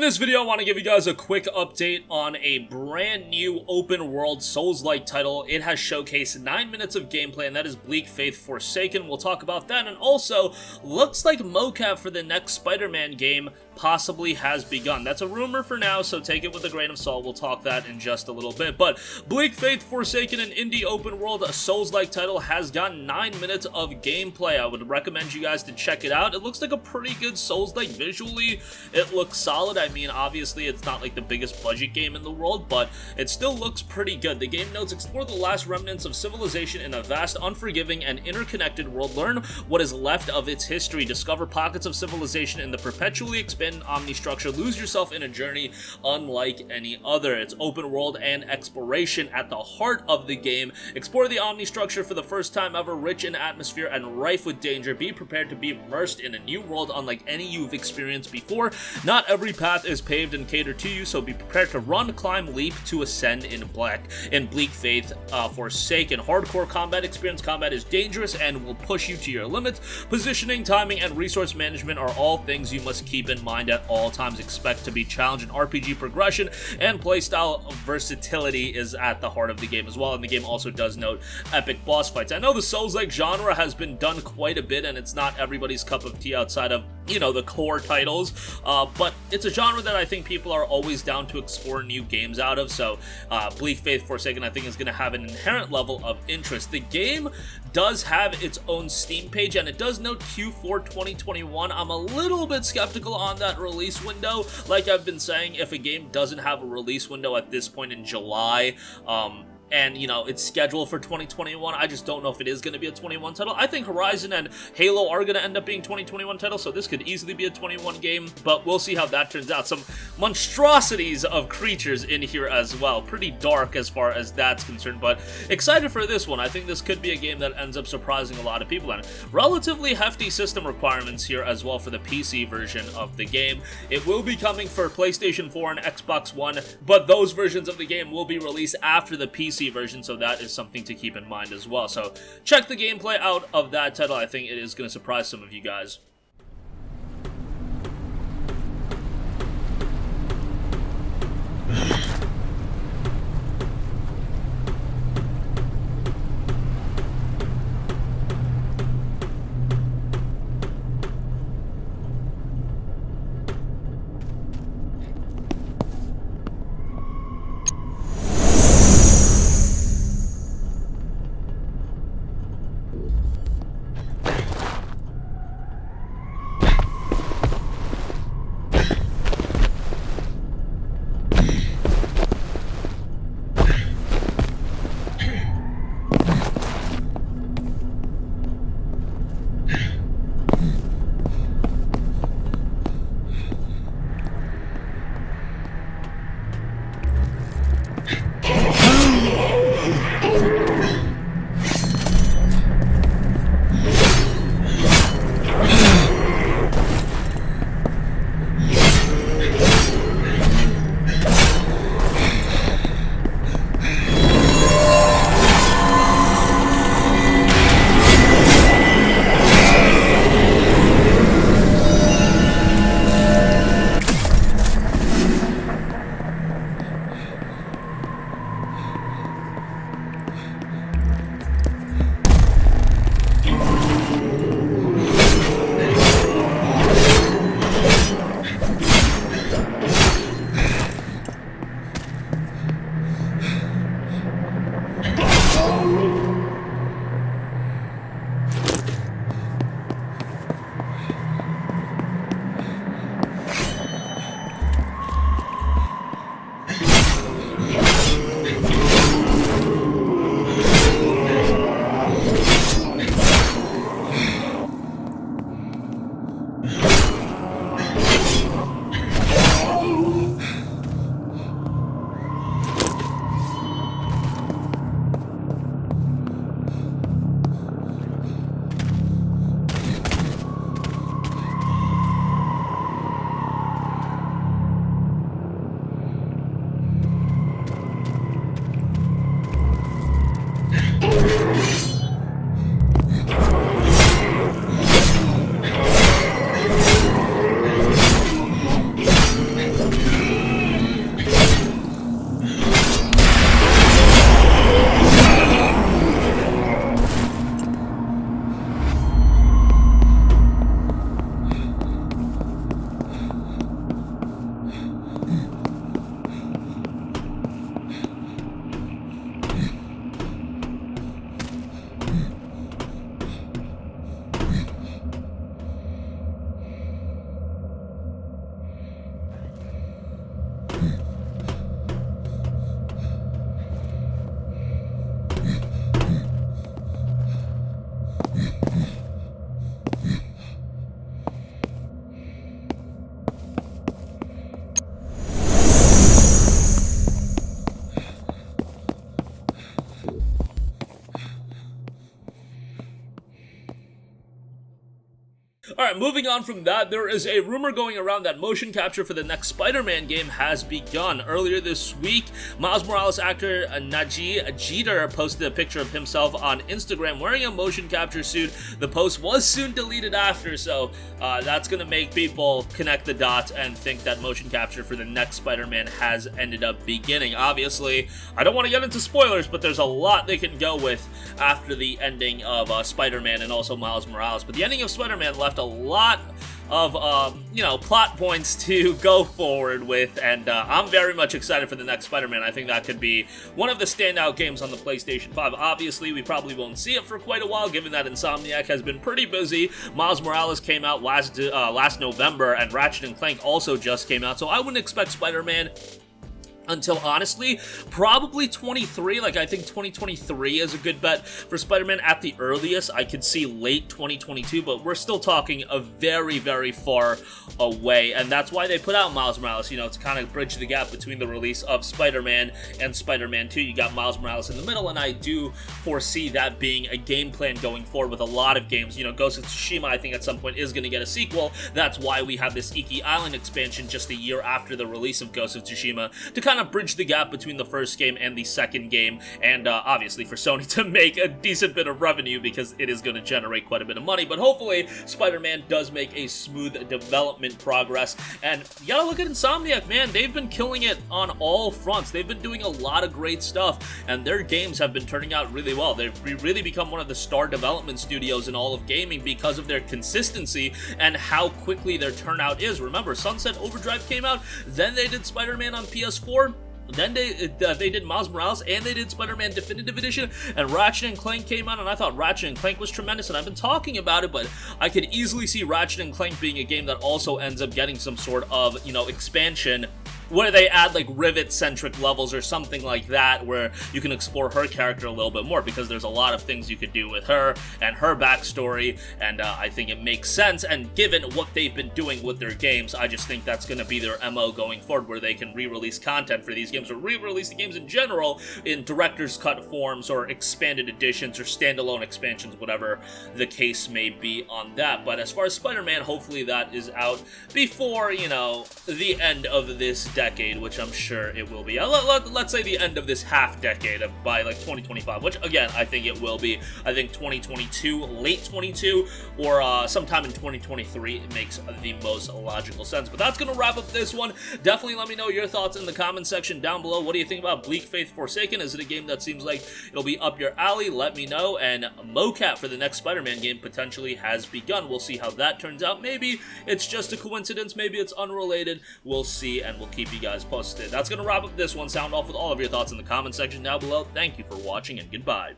In this video, I want to give you guys a quick update on a brand new open world Souls-like title. It has showcased 9 minutes of gameplay, and that is Bleak Faith Forsaken. We'll talk about that, and also, looks like Mocap for the next Spider-Man game possibly has begun. That's a rumor for now, so take it with a grain of salt. We'll talk that in just a little bit. But Bleak Faith Forsaken, an indie open world, a Souls-like title, has gotten 9 minutes of gameplay. I would recommend you guys to check it out. It looks like a pretty good Souls-like visually. It looks solid. I mean, obviously, it's not like the biggest budget game in the world, but it still looks pretty good. The game notes explore the last remnants of civilization in a vast, unforgiving, and interconnected world. Learn what is left of its history. Discover pockets of civilization in the perpetually expanding omni-structure. Lose yourself in a journey unlike any other. It's open world and exploration at the heart of the game. Explore the omni-structure for the first time ever, rich in atmosphere and rife with danger. Be prepared to be immersed in a new world unlike any you've experienced before. Not every path is paved and catered to you, so be prepared to run, climb, leap to ascend in Bleak Faith Forsaken. Hardcore combat experience. Combat is dangerous and will push you to your limits. Positioning, timing, and resource management are all things you must keep in mind at all times. Expect to be challenged in RPG progression, and playstyle versatility is at the heart of the game as well, and the game also does note epic boss fights. I know the Souls-like genre has been done quite a bit, and it's not everybody's cup of tea outside of, you know, the core titles, but it's a genre that I think people are always down to explore new games out of, so Bleak Faith Forsaken I think is going to have an inherent level of interest. The game does have its own Steam page, and it does note Q4 2021. I'm a little bit skeptical on that release window. Like I've been saying, if a game doesn't have a release window at this point in July, and, you know, it's scheduled for 2021. I just don't know if it is going to be a 21 title. I think Horizon and Halo are going to end up being 2021 titles, so this could easily be a 21 game, but we'll see how that turns out. Some monstrosities of creatures in here as well. Pretty dark as far as that's concerned, but excited for this one. I think this could be a game that ends up surprising a lot of people, and relatively hefty system requirements here as well for the PC version of the game. It will be coming for PlayStation 4 and Xbox One, but those versions of the game will be released after the PC version, so that is something to keep in mind as well. So check the gameplay out of that title. I think it is going to surprise some of you guys. Alright, moving on from that, there is a rumor going around that motion capture for the next Spider-Man game has begun. Earlier this week, Miles Morales actor Najee Jeter posted a picture of himself on Instagram wearing a motion capture suit. The post was soon deleted after, so that's going to make people connect the dots and think that motion capture for the next Spider-Man has ended up beginning. Obviously, I don't want to get into spoilers, but there's a lot they can go with after the ending of Spider-Man and also Miles Morales. But the ending of Spider-Man left a lot of, plot points to go forward with, and I'm very much excited for the next Spider-Man. I think that could be one of the standout games on the PlayStation 5. Obviously, we probably won't see it for quite a while, given that Insomniac has been pretty busy. Miles Morales came out last November, and Ratchet & Clank also just came out, so I wouldn't expect Spider-Man until, honestly, probably 23. Like, I think 2023 is a good bet for Spider-Man at the earliest. I could see late 2022, but we're still talking a very, very far away, and that's why they put out Miles Morales, to kind of bridge the gap between the release of Spider-Man and Spider-Man 2. You got Miles Morales in the middle, and I do foresee that being a game plan going forward with a lot of games. Ghost of Tsushima, I think at some point is going to get a sequel. That's why we have this Iki Island expansion just a year after the release of Ghost of Tsushima, to kind of bridge the gap between the first game and the second game, and obviously for Sony to make a decent bit of revenue, because it is going to generate quite a bit of money. But hopefully Spider-Man does make a smooth development progress. And you gotta look at Insomniac, man. They've been killing it on all fronts. They've been doing a lot of great stuff, and their games have been turning out really well. They've really become one of the star development studios in all of gaming because of their consistency and how quickly their turnout is. Remember, Sunset Overdrive came out, then they did Spider-Man on PS4, then they did Miles Morales, and they did Spider-Man Definitive Edition, and Ratchet & Clank came out, and I thought Ratchet & Clank was tremendous, and I've been talking about it, but I could easily see Ratchet & Clank being a game that also ends up getting some sort of, expansion, where they add like Rivet-centric levels or something like that, where you can explore her character a little bit more, because there's a lot of things you could do with her and her backstory, and I think it makes sense. And given what they've been doing with their games, I just think that's going to be their MO going forward, where they can re-release content for these games, or re-release the games in general in director's cut forms, or expanded editions, or standalone expansions, whatever the case may be on that. But as far as Spider-Man, hopefully that is out before, the end of this decade, which I'm sure it will be. Let's say the end of this half decade, by like 2025, which again, I think it will be. I think 2022, late 22, or sometime in 2023, it makes the most logical sense. But that's going to wrap up this one. Definitely let me know your thoughts in the comment section down below. What do you think about Bleak Faith Forsaken? Is it a game that seems like it'll be up your alley? Let me know. And Mocap for the next Spider-Man game potentially has begun. We'll see how that turns out. Maybe it's just a coincidence, maybe it's unrelated. We'll see, and we'll keep you guys posted. That's going to wrap up this one. Sound off with all of your thoughts in the comment section down below. Thank you for watching, and goodbye.